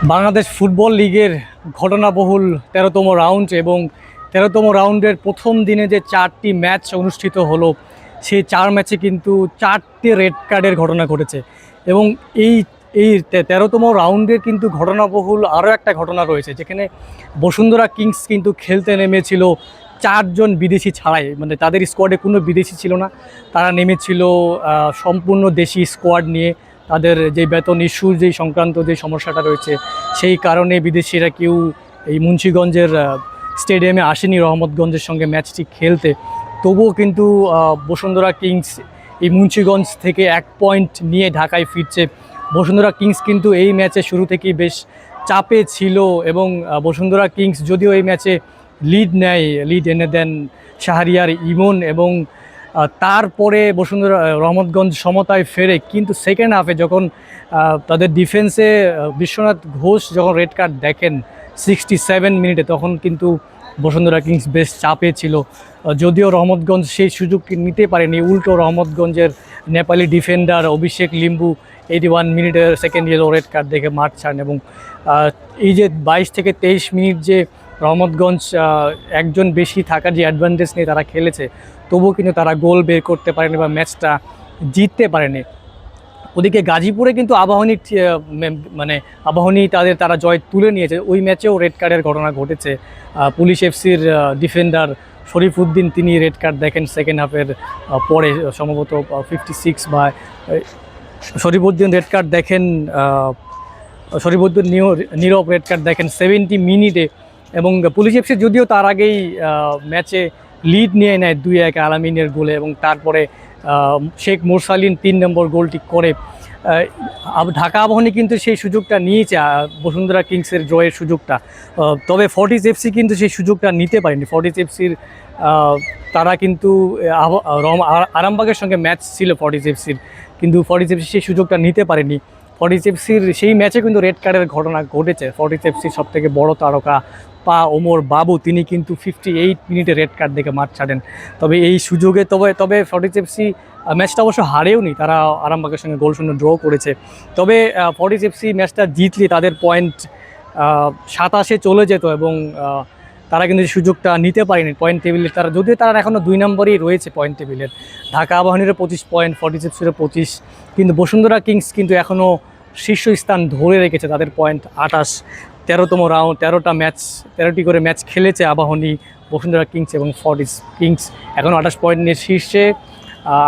Bangladesh football লিগের ঘটনাবহুল ১৩তম round এবং ১৩তম রাউন্ডের প্রথম দিনে যে ৪টি ম্যাচ অনুষ্ঠিত হলো, সেই ৪ ম্যাচে কিন্তু ৪টে রেড কার্ডের ঘটনা ঘটেছে। এবং এই এই ১৩তম রাউন্ডের কিন্তু ঘটনাবহুল আরও একটা ঘটনা রয়েছে, যেখানে বসুন্ধরা কিংস কিন্তু খেলতে নেমেছিল ৪জন বিদেশি ছাড়াই, মানে তাদের স্কোয়াডে কোনো বিদেশি ছিল না। তারা নেমেছিল সম্পূর্ণ দেশি স্কোয়াড নিয়ে। তাদের যে বেতন ইস্যুর যেই সংক্রান্ত যে সমস্যাটা রয়েছে, সেই কারণে বিদেশিরা কেউ এই মুন্সিগঞ্জের স্টেডিয়ামে আসেনি রহমতগঞ্জের সঙ্গে ম্যাচটি খেলতে। তবুও কিন্তু বসুন্ধরা কিংস এই মুন্সিগঞ্জ থেকে 1 পয়েন্ট নিয়ে ঢাকায় ফিরছে। বসুন্ধরা কিংস কিন্তু এই ম্যাচে শুরু থেকেই বেশ চাপে ছিল এবং বসুন্ধরা কিংস যদিও এই ম্যাচে লিড এনে দেন শাহরিয়ার ইমন এবং তারপরে বসুন্ধরা রহমতগঞ্জ সমতায় ফেরে। কিন্তু সেকেন্ড হাফে যখন তাদের ডিফেন্সে বিশ্বনাথ ঘোষ যখন রেড কার্ড দেখেন 67 মিনিটে, তখন কিন্তু বসুন্ধরা কিংস বেশ চাপে ছিল। যদিও রহমতগঞ্জ সেই সুযোগটি নিতে পারেনি, উল্টো রহমতগঞ্জের নেপালি ডিফেন্ডার অভিষেক লিম্বু 81 মিনিটের সেকেন্ড ইয়েলো রেড কার্ড দেখে মাঠ ছাড়েন। এবং এই যে 22 থেকে 23 মিনিট যে রহমতগঞ্জ একজন বেশি থাকার যে অ্যাডভান্টেজ নিয়ে তারা খেলেছে, তবুও কিন্তু তারা গোল বের করতে পারেনি বা ম্যাচটা জিততে পারেনি। ওদিকে গাজীপুরে কিন্তু আবাহনী তারা জয় তুলে নিয়েছে। ওই ম্যাচেও রেড কার্ডের ঘটনা ঘটেছে। পুলিশ এফসির ডিফেন্ডার শরীফউদ্দিন তিনি রেড কার্ড দেখেন সেকেন্ড হাফের পরে, সম্ভবত 56 বা শরীফউদ্দিন রেড কার্ড দেখেন শরীফউদ্দিন নীরব রেড কার্ড দেখেন 70 মিনিটে। এবং পুলিশ এফসি যদিও তার আগেই ম্যাচে লিড নিয়ে নেয় 2-1 আলামিনের গোলে, এবং তারপরে শেখ মোরসালিন 3 নম্বর গোলটি করে। ঢাকা আবাহনী কিন্তু সেই সুযোগটা নিয়েছে, বসুন্ধরা কিংসের জয়ের সুযোগটা। তবে ফর্টিস এফসি কিন্তু সেই সুযোগটা নিতে পারেনি। ফর্টিস এফসির তারা কিন্তু আরামবাগের সঙ্গে ম্যাচ ছিল ফর্টিস এফসির, কিন্তু ফর্টিস এফসি সেই সুযোগটা নিতে পারেনি। ফর্টিস এফসির সেই ম্যাচে কিন্তু রেড কার্ডের ঘটনা ঘটেছে। ফর্টিস এফসির সবথেকে বড় তারকা ওমর বাবু তিনি কিন্তু 58 মিনিটে রেড কার্ড দেখে মাঠ ছাড়েন। তবে এই সুযোগে তবে ফর্টিস এফসি ম্যাচটা অবশ্য হারেও নি, তারা আরামবাগের সঙ্গে গোল শূন্য ড্র করেছে। তবে ফর্টিস এফসি ম্যাচটা জিতলে তাদের পয়েন্ট 27-এ চলে যেত এবং তারা কিন্তু সুযোগটা নিতে পারেনি পয়েন্ট টেবিলের। যদিও তারা এখনও 2 নম্বরেই রয়েছে পয়েন্ট টেবিলের। ঢাকা আবাহনীরও 25 পয়েন্ট, ফর্টিস এফসিরও 25, কিন্তু বসুন্ধরা কিংস কিন্তু এখনও শীর্ষস্থান ধরে রেখেছে, তাদের পয়েন্ট 28। 13তম রাউন্ড 13টি করে ম্যাচ খেলেছে আবাহনী, বসুন্ধরা কিংস এবং ফর্টিস কিংস এখনও 28 পয়েন্ট নিয়ে শীর্ষে।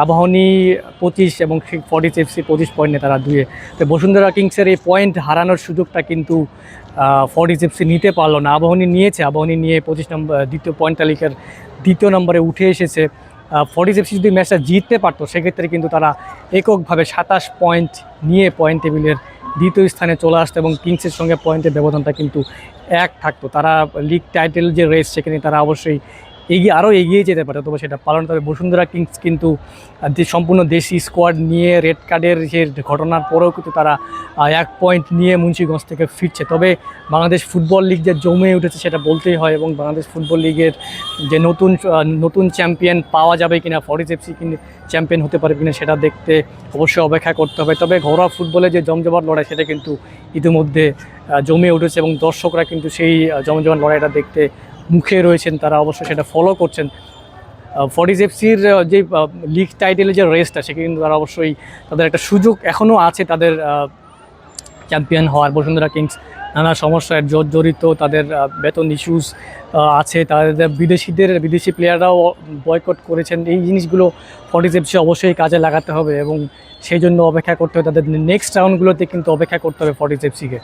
আবাহনী 25 এবং ফর্টিস এফসি 25 পয়েন্ট নিয়ে তারা 2-এ। তো বসুন্ধরা কিংসের এই পয়েন্ট হারানোর সুযোগটা কিন্তু ফর্টিস এফসি নিতে পারলো না। আবাহনী নিয়ে 25 নম্বর দ্বিতীয় পয়েন্ট তালিকার 2য় নম্বরে উঠে এসেছে। ফর্টিস এফসি যদি ম্যাচটা জিততে পারতো, সেক্ষেত্রে কিন্তু তারা এককভাবে 27 পয়েন্ট নিয়ে পয়েন্ট টেবিলের 2য় স্থানে চলে আসতো এবং কিংসের সঙ্গে পয়েন্টের ব্যবধানটা কিন্তু 1 থাকতো। তারা লিগ টাইটেল যে রেস, সেখানে তারা অবশ্যই আরও এগিয়ে যেতে পারে, তবে সেটা পালন। তবে বসুন্ধরা কিংস কিন্তু সম্পূর্ণ দেশি স্কোয়াড নিয়ে রেড কার্ডের যে ঘটনার পরেও কিন্তু তারা 1 পয়েন্ট নিয়ে মুন্সিগঞ্জ থেকে ফিরছে। তবে বাংলাদেশ ফুটবল লিগ যে জমে উঠেছে সেটা বলতেই হয়, এবং বাংলাদেশ ফুটবল লিগের যে নতুন চ্যাম্পিয়ন পাওয়া যাবে কিনা, ফর্টিস এফসি চ্যাম্পিয়ন হতে পারে কিনা, সেটা দেখতে অবশ্যই অপেক্ষা করতে হবে। তবে ঘরোয়া ফুটবলে যে জমজমাট লড়াই, সেটা কিন্তু ইতিমধ্যে জমে উঠেছে এবং দর্শকরা কিন্তু সেই জমজমাট লড়াইটা দেখতে মুখে রয়েছেন, তারা অবশ্যই সেটা ফলো করছেন। ফর্টিস এফসির যে লিগ টাইটেলের যে রেসটা, সেখানে কিন্তু তারা অবশ্যই তাদের একটা সুযোগ এখনও আছে তাদের চ্যাম্পিয়ন হওয়ার। বসুন্ধরা কিংস নানা সমস্যায় জড়িত, তাদের বেতন ইস্যুস আছে, তাদের বিদেশি প্লেয়াররাও বয়কট করেছেন। এই জিনিসগুলো ফর্টিস এফসি অবশ্যই কাজে লাগাতে হবে এবং সেই জন্য অপেক্ষা করতে হবে, তাদের নেক্সট রাউন্ডগুলোতে কিন্তু অপেক্ষা করতে হবে ফর্টিস এফসিকে।